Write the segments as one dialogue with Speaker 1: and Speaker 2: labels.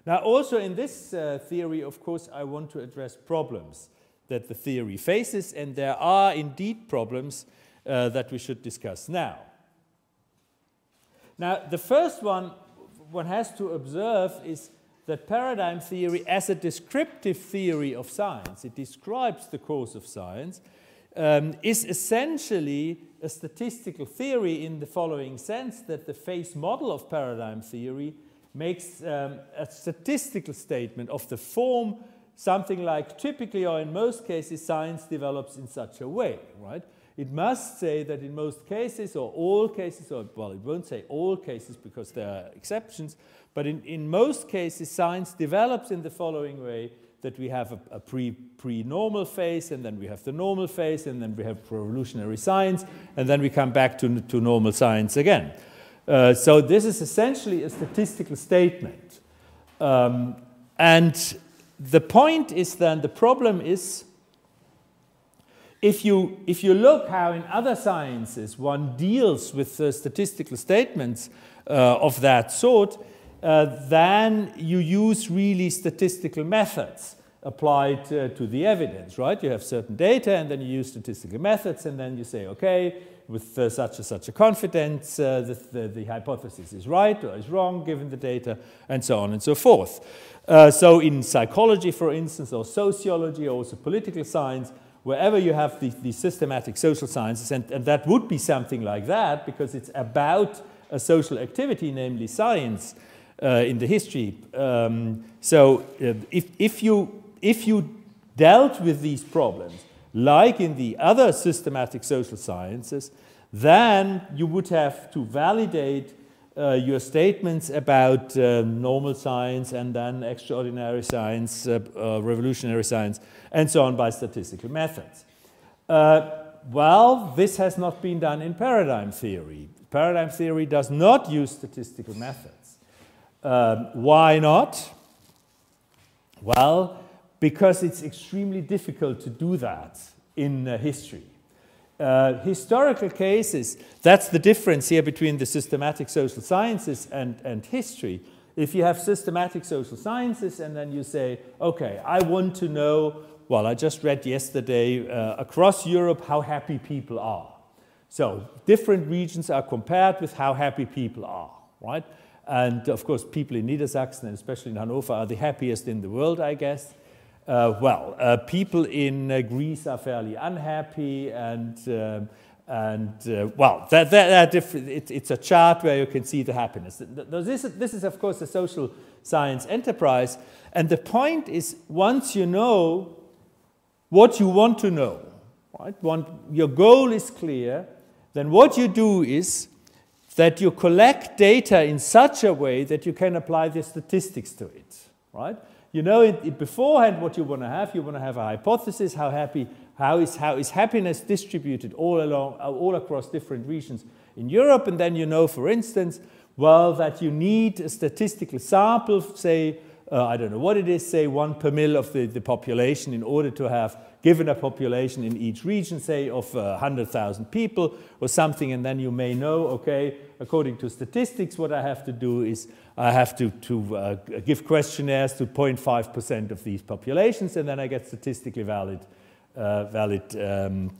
Speaker 1: Now, also in this theory, of course, I want to address problems that the theory faces, and there are indeed problems that we should discuss now. Now, the first one has to observe is that paradigm theory, as a descriptive theory of science, it describes the course of science, is essentially a statistical theory in the following sense, that the phase model of paradigm theory makes a statistical statement of the form, something like typically or in most cases science develops in such a way, right? It must say that in most cases or all cases, or well, it won't say all cases because there are exceptions, but in most cases science develops in the following way, that we have a pre-normal phase, and then we have the normal phase, and then we have revolutionary science, and then we come back to normal science again. So this is essentially a statistical statement. And the point is then, the problem is, if you look how in other sciences one deals with statistical statements of that sort, then you use really statistical methods applied to the evidence, right? You have certain data, and then you use statistical methods, and then you say, okay, with such a confidence, the hypothesis is right or is wrong given the data, and so on and so forth. So in psychology, for instance, or sociology, or also political science, wherever you have the systematic social sciences, and that would be something like that, because it's about a social activity, namely science, in the history. So if you dealt with these problems, like in the other systematic social sciences, then you would have to validate your statements about normal science and then extraordinary science, revolutionary science, and so on by statistical methods. Well, this has not been done in paradigm theory. Paradigm theory does not use statistical methods. Why not? Well, because it's extremely difficult to do that in history. Historical cases, that's the difference here between the systematic social sciences and history. If you have systematic social sciences and then you say, okay, I want to know, well, I just read yesterday across Europe how happy people are. So different regions are compared with how happy people are, right? And of course, people in Niedersachsen, and especially in Hannover, are the happiest in the world, I guess. People in Greece are fairly unhappy, and well, they're different. It's a chart where you can see the happiness. This is, of course, a social science enterprise, and the point is, once you know what you want to know, right? Your goal is clear, then what you do is that you collect data in such a way that you can apply the statistics to it, right? You know beforehand what you want to have. You want to have a hypothesis, how is happiness distributed all across different regions in Europe, and then you know, for instance, well, that you need a statistical sample, say, I don't know what it is, say 1 per mil of the population in order to have given a population in each region, say of 100,000 people or something, and then you may know, okay, according to statistics, what I have to do is I have to give questionnaires to 0.5% of these populations, and then I get statistically valid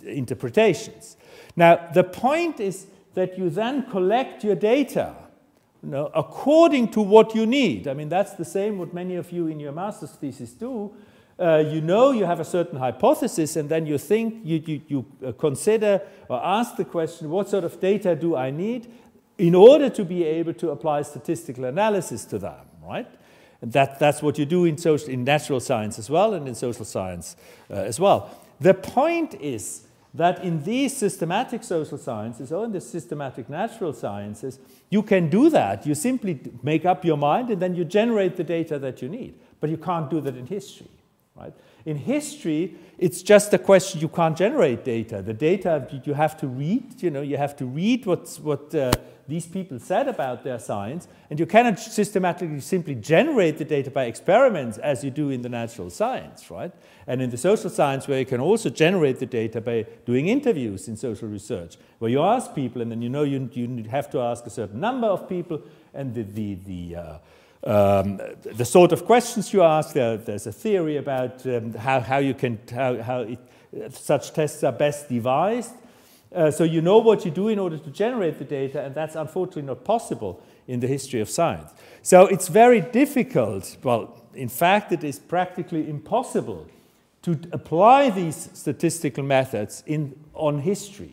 Speaker 1: interpretations. Now, the point is that you then collect your data, you know, according to what you need. I mean, that's the same what many of you in your master's thesis do. You know you have a certain hypothesis, and then you think, you consider or ask the question, what sort of data do I need in order to be able to apply statistical analysis to them, right? And that's what you do in natural science as well, and in social science as well. The point is that in these systematic social sciences or in the systematic natural sciences, you can do that. You simply make up your mind and then you generate the data that you need. But you can't do that in history. Right? In history, it's just a question, you can't generate data. The data you have to read, you know, you have to read what these people said about their science, and you cannot systematically simply generate the data by experiments as you do in the natural science, right? And in the social science, where you can also generate the data by doing interviews in social research, where you ask people, and then you know you have to ask a certain number of people, and the sort of questions you ask. There's a theory about how such tests are best devised. So you know what you do in order to generate the data, and that's unfortunately not possible in the history of science. So it's very difficult, well, in fact, it is practically impossible to apply these statistical methods on history.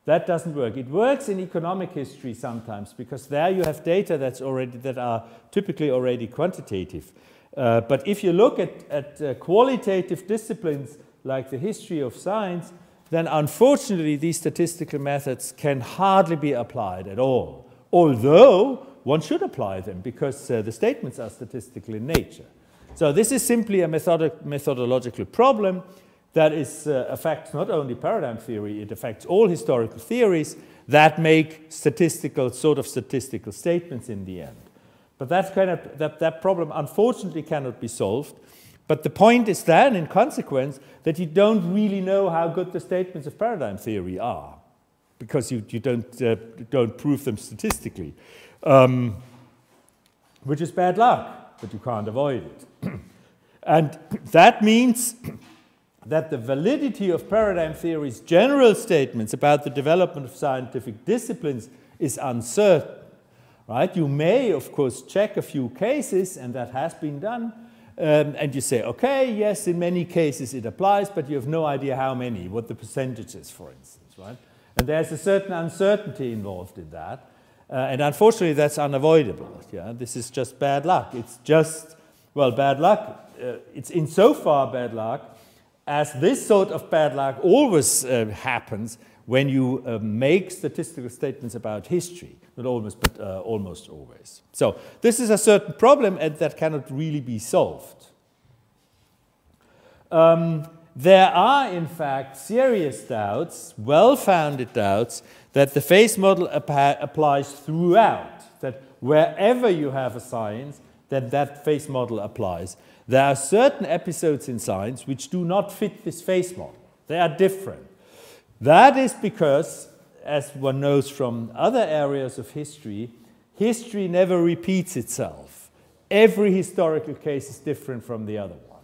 Speaker 1: That doesn't work. It works in economic history sometimes, because there you have data that are typically already quantitative. But if you look at qualitative disciplines like the history of science, then unfortunately these statistical methods can hardly be applied at all. Although one should apply them, because the statements are statistical in nature. So this is simply a methodological problem that affects not only paradigm theory, it affects all historical theories that make statistical statements in the end. But that problem unfortunately cannot be solved. But the point is then, in consequence, that you don't really know how good the statements of paradigm theory are, because you don't prove them statistically, which is bad luck, but you can't avoid it. And that means that the validity of paradigm theory's general statements about the development of scientific disciplines is uncertain. Right? You may, of course, check a few cases, and that has been done, and you say, okay, yes, in many cases it applies, but you have no idea how many, what the percentage is, for instance. Right? And there's a certain uncertainty involved in that, and unfortunately that's unavoidable. Yeah? This is just bad luck. It's just, well, bad luck. It's insofar bad luck as this sort of bad luck always happens when you make statistical statements about history. Not always, but almost always. So this is a certain problem, and that cannot really be solved. There are, in fact, serious doubts, well-founded doubts, that the phase model applies throughout, that wherever you have a science, that phase model applies. There are certain episodes in science which do not fit this phase model. They are different. That is because, as one knows from other areas of history, history never repeats itself. Every historical case is different from the other one.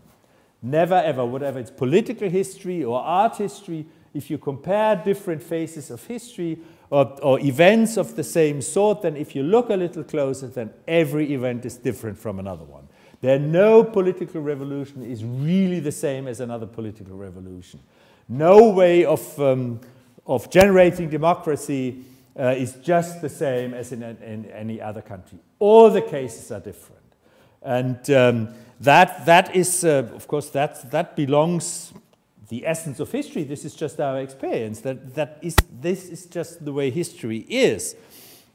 Speaker 1: Never ever, whatever it's political history or art history, if you compare different phases of history or events of the same sort, then if you look a little closer, then every event is different from another one. No political revolution is really the same as another political revolution. No way of generating democracy is just the same as in any other country. All the cases are different. And that is, of course, that belongs the essence of history. This is just our experience. This is just the way history is.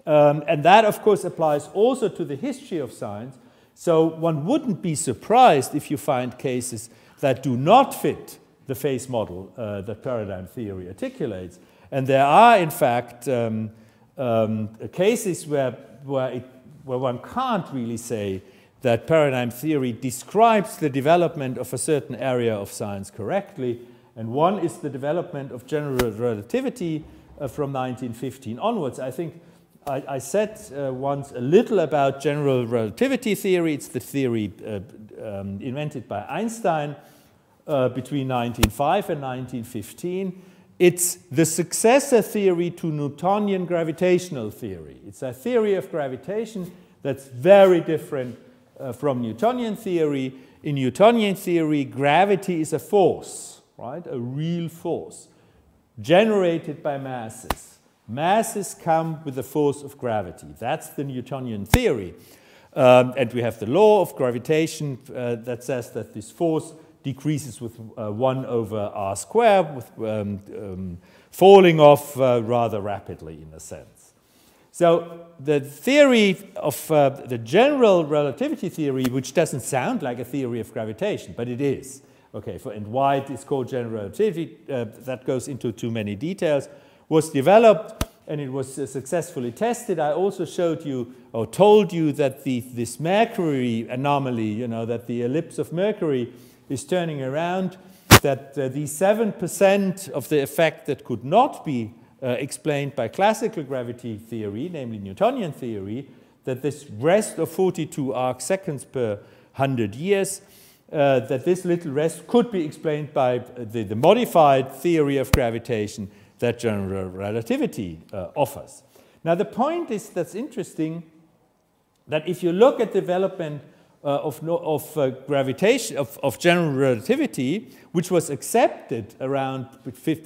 Speaker 1: And that, of course, applies also to the history of science. So one wouldn't be surprised if you find cases that do not fit the phase model that paradigm theory articulates. And there are, in fact, cases where one can't really say that paradigm theory describes the development of a certain area of science correctly. And one is the development of general relativity from 1915 onwards. I think I said once a little about general relativity theory. It's the theory invented by Einstein between 1905 and 1915. It's the successor theory to Newtonian gravitational theory. It's a theory of gravitation that's very different from Newtonian theory. In Newtonian theory, gravity is a force, right? A real force generated by masses. Masses come with the force of gravity. That's the Newtonian theory. And we have the law of gravitation that says that this force decreases with 1 over r squared, with falling off rather rapidly in a sense. So the theory of the general relativity theory, which doesn't sound like a theory of gravitation, but it is. Okay, and why it is called general relativity, that goes into too many details, was developed and it was successfully tested. I also showed you or told you that this Mercury anomaly, that the ellipse of Mercury is turning around, that the 7% of the effect that could not be explained by classical gravity theory, namely Newtonian theory, that this rest of 42 arc seconds per 100 years, that this little rest could be explained by the modified theory of gravitation that general relativity offers. Now the point is, that's interesting, that if you look at development of gravitation, of general relativity, which was accepted around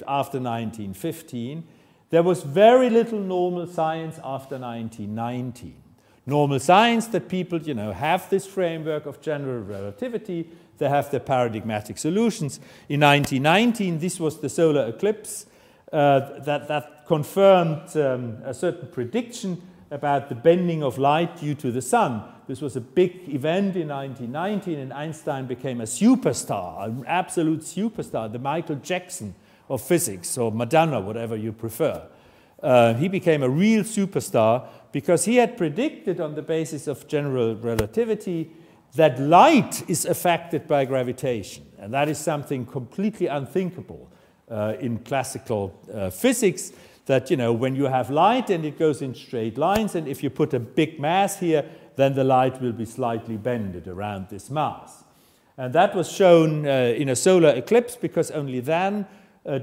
Speaker 1: after 1915, there was very little normal science after 1919. Normal science that people, have this framework of general relativity, they have their paradigmatic solutions. In 1919, this was the solar eclipse that confirmed a certain prediction about the bending of light due to the sun. This was a big event in 1919, and Einstein became a superstar, an absolute superstar, the Michael Jackson of physics, or Madonna, whatever you prefer. He became a real superstar because he had predicted on the basis of general relativity that light is affected by gravitation. And that is something completely unthinkable in classical physics, that, when you have light and it goes in straight lines, and if you put a big mass here, then the light will be slightly bended around this mass. And that was shown in a solar eclipse, because only then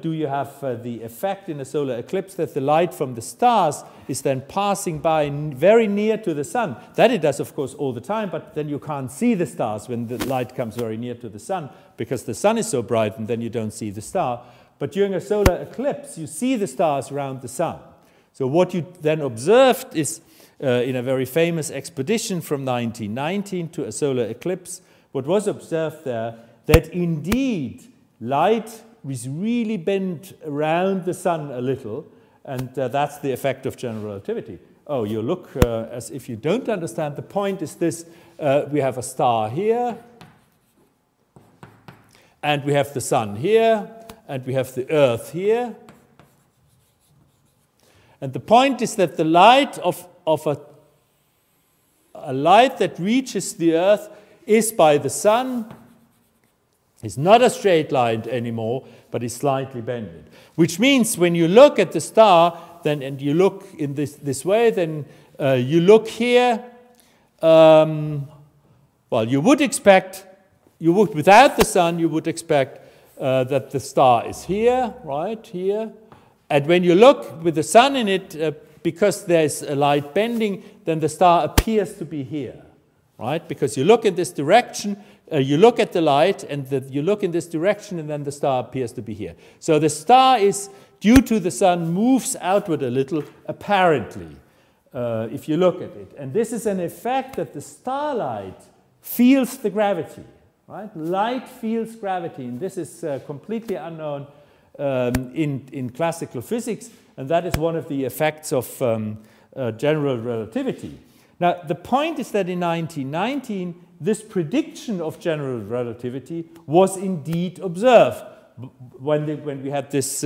Speaker 1: do you have the effect in a solar eclipse that the light from the stars is then passing by very near to the sun. That it does, of course, all the time, but then you can't see the stars when the light comes very near to the sun, because the sun is so bright, and then you don't see the star. But during a solar eclipse, you see the stars around the sun. So what you then observed is, in a very famous expedition from 1919 to a solar eclipse, what was observed there, that indeed light was really bent around the sun a little, and that's the effect of general relativity. Oh, you look as if you don't understand. The point is this: we have a star here, and we have the sun here, and we have the Earth here. And the point is that the light of a light that reaches the Earth is by the sun. It's not a straight line anymore, but is slightly bended. Which means when you look at the star, then, and you look in this way, then you look here. Well, you would expect, without the sun, you would expect that the star is here, right here. And when you look with the sun in it, because there's a light bending, then the star appears to be here, right? Because you look in this direction, you look at the light, and you look in this direction, and then the star appears to be here. So the star is, due to the sun, moves outward a little, apparently, if you look at it. And this is an effect that the starlight feels the gravity, right? Light feels gravity, and this is completely unknown in classical physics, and that is one of the effects of general relativity. Now, the point is that in 1919, this prediction of general relativity was indeed observed. When we had this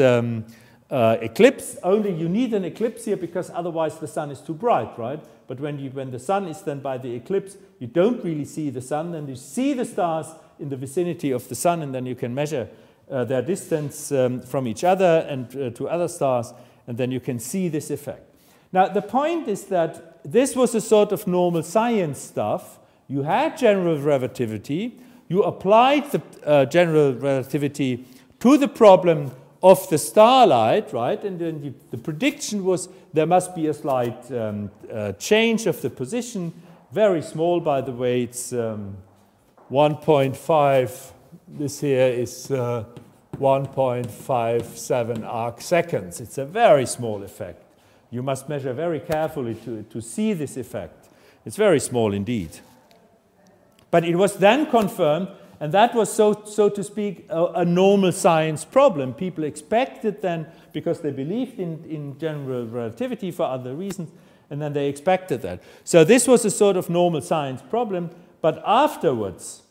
Speaker 1: eclipse, only you need an eclipse here because otherwise the sun is too bright, right? But when the sun is then by the eclipse, you don't really see the sun, and you see the stars in the vicinity of the sun, and then you can measure their distance from each other and to other stars, and then you can see this effect. Now, the point is that this was a sort of normal science stuff. You had general relativity. You applied the general relativity to the problem of the starlight, right? And then the prediction was there must be a slight change of the position, very small, by the way. It's 1.5. This here is 1.57 arc seconds. It's a very small effect. You must measure very carefully to see this effect. It's very small indeed. But it was then confirmed, and that was, so to speak, a normal science problem. People expected then, because they believed in general relativity for other reasons, and then they expected that. So this was a sort of normal science problem, but afterwards,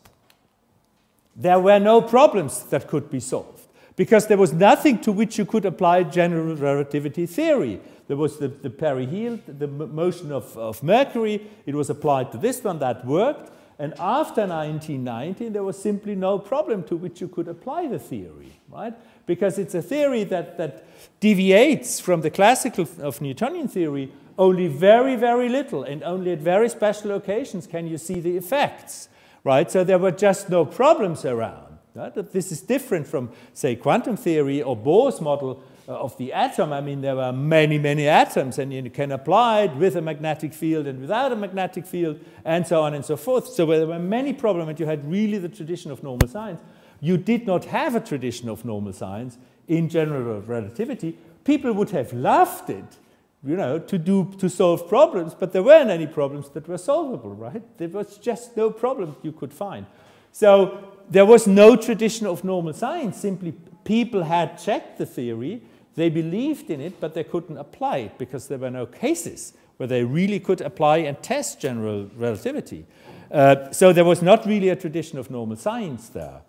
Speaker 1: there were no problems that could be solved, because there was nothing to which you could apply general relativity theory. There was the perihelion, the motion of Mercury. It was applied to this one, that worked. And after 1919, there was simply no problem to which you could apply the theory, right? Because it's a theory that deviates from the classical of Newtonian theory only very, very little, and only at very special occasions can you see the effects, right? So there were just no problems around. Right? This is different from, say, quantum theory or Bohr's model of the atom. I mean, there were many, many atoms, and you can apply it with a magnetic field and without a magnetic field, and so on and so forth. So there were many problems, and you had really the tradition of normal science. You did not have a tradition of normal science in general relativity. People would have loved it, you know, to solve problems, but there weren't any problems that were solvable, right? There was just no problem you could find. So there was no tradition of normal science. Simply people had checked the theory, they believed in it, but they couldn't apply it because there were no cases where they really could apply and test general relativity. So there was not really a tradition of normal science there.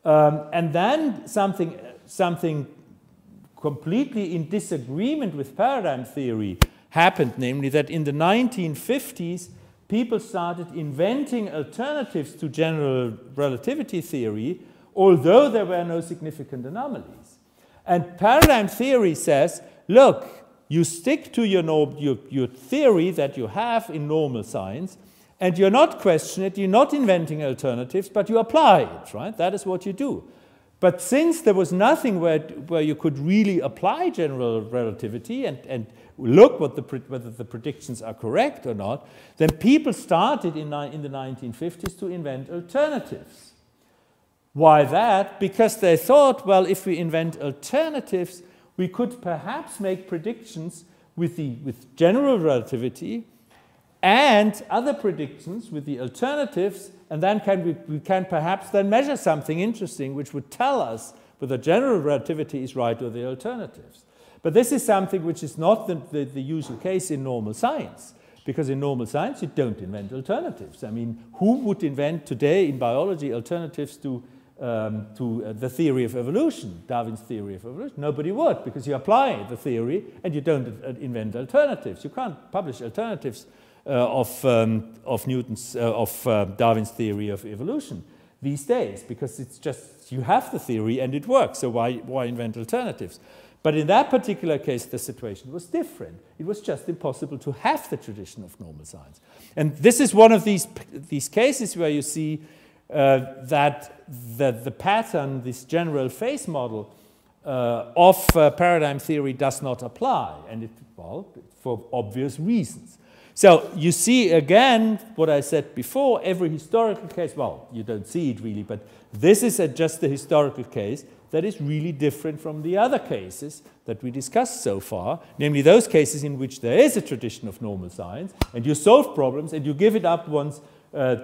Speaker 1: And then something completely in disagreement with paradigm theory happened, namely that in the 1950s, people started inventing alternatives to general relativity theory, although there were no significant anomalies. And paradigm theory says, look, you stick to your theory that you have in normal science, and you're not questioning it, you're not inventing alternatives, but you apply it, right? That is what you do. But since there was nothing where you could really apply general relativity and look whether the predictions are correct or not, then people started in the 1950s to invent alternatives. Why that? Because they thought, well, if we invent alternatives, we could perhaps make predictions with general relativity and other predictions with the alternatives, and then we can perhaps then measure something interesting which would tell us whether general relativity is right or the alternatives. But this is something which is not the usual case in normal science, because in normal science you don't invent alternatives. I mean, who would invent today in biology alternatives to the theory of evolution, Darwin's theory of evolution? Nobody would, because you apply the theory and you don't invent alternatives. You can't publish alternatives of Darwin's theory of evolution these days, because it's just you have the theory and it works. So why invent alternatives? But in that particular case, the situation was different. It was just impossible to have the tradition of normal science. And this is one of these cases where you see that the pattern, this general phase model of paradigm theory does not apply, and for obvious reasons. So you see again what I said before, every historical case, well, you don't see it really, but this is just a historical case that is really different from the other cases that we discussed so far, namely those cases in which there is a tradition of normal science, and you solve problems and you give it up once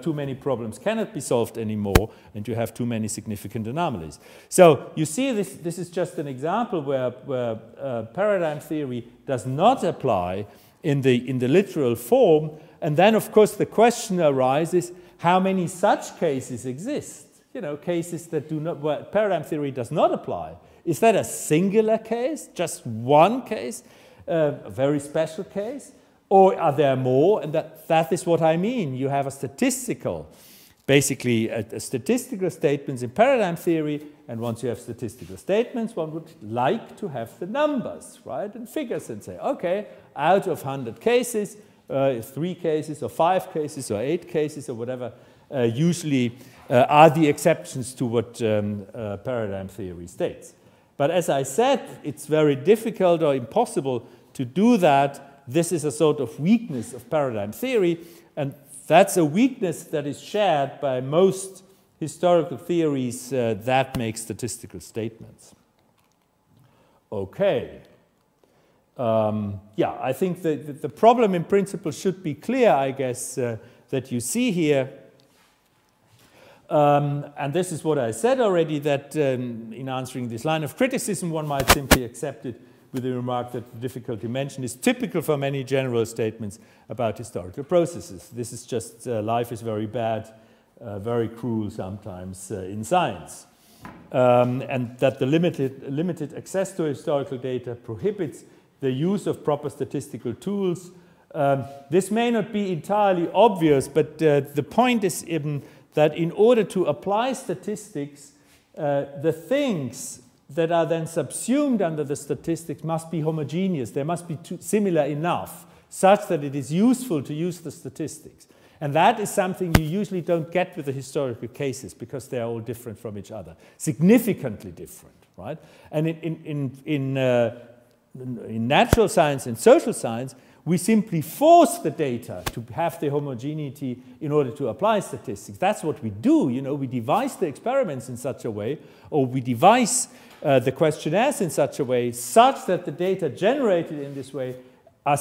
Speaker 1: too many problems cannot be solved anymore, and you have too many significant anomalies. So you see this is just an example where paradigm theory does not apply in the literal form, and then of course the question arises, how many such cases exist? You know, cases that where paradigm theory does not apply. Is that a singular case, just one case, a very special case? Or are there more? And that is what I mean. You have a statistical, basically a statistical statements in paradigm theory, and once you have statistical statements, one would like to have the numbers, right, and figures, and say, okay, out of 100 cases, 3 cases or 5 cases or 8 cases or whatever usually are the exceptions to what paradigm theory states. But as I said, it's very difficult or impossible to do that. This is a sort of weakness of paradigm theory, and that's a weakness that is shared by most historical theories that make statistical statements. Okay. Yeah, I think the problem in principle should be clear, I guess, that you see here. And this is what I said already, that in answering this line of criticism, one might simply accept it with the remark that the difficulty mentioned is typical for many general statements about historical processes. This is just life is very bad, very cruel sometimes in science. And that the limited access to historical data prohibits the use of proper statistical tools. This may not be entirely obvious, but the point is that in order to apply statistics, the things that are then subsumed under the statistics must be homogeneous. They must be similar enough such that it is useful to use the statistics. And that is something you usually don't get with the historical cases because they are all different from each other, significantly different, right? And in natural science and social science, we simply force the data to have the homogeneity in order to apply statistics. That's what we do. You know, we devise the experiments in such a way, or we devise the questionnaires in such a way, such that the data generated in this way are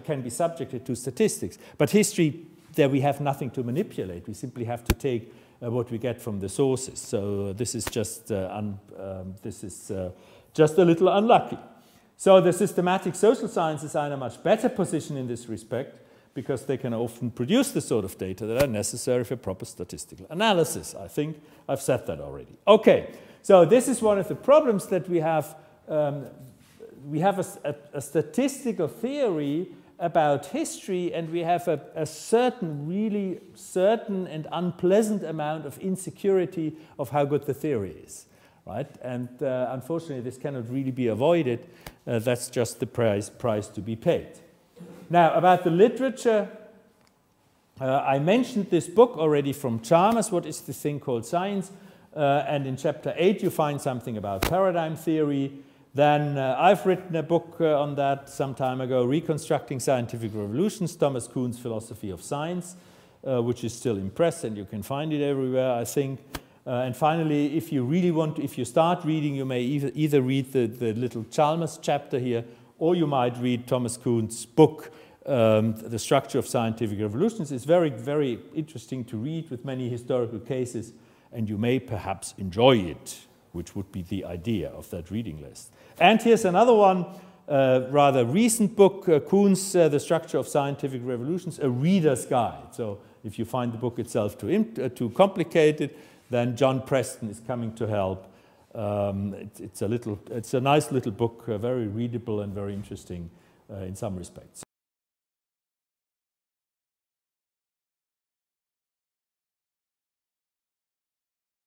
Speaker 1: can be subjected to statistics. But history, there we have nothing to manipulate. We simply have to take what we get from the sources. So this is just just a little unlucky. So the systematic social sciences are in a much better position in this respect because they can often produce the sort of data that are necessary for proper statistical analysis. I think I've said that already. Okay, so this is one of the problems that we have. We have a statistical theory about history, and we have a really certain and unpleasant amount of insecurity of how good the theory is, right? And unfortunately, this cannot really be avoided. That's just the price to be paid. Now, about the literature, I mentioned this book already from Chalmers, What is this thing called science? And in chapter 8, you find something about paradigm theory. Then I've written a book on that some time ago, Reconstructing Scientific Revolutions, Thomas Kuhn's Philosophy of Science, which is still in press, and you can find it everywhere, I think. And finally, if you really want to, if you start reading, you may either read the little Chalmers chapter here, or you might read Thomas Kuhn's book, The Structure of Scientific Revolutions. It's very, very interesting to read with many historical cases, and you may perhaps enjoy it, which would be the idea of that reading list. And here's another one, rather recent book, Kuhn's The Structure of Scientific Revolutions, a reader's guide. So if you find the book itself too complicated, then John Preston is coming to help. It's a nice little book, very readable and very interesting in some respects.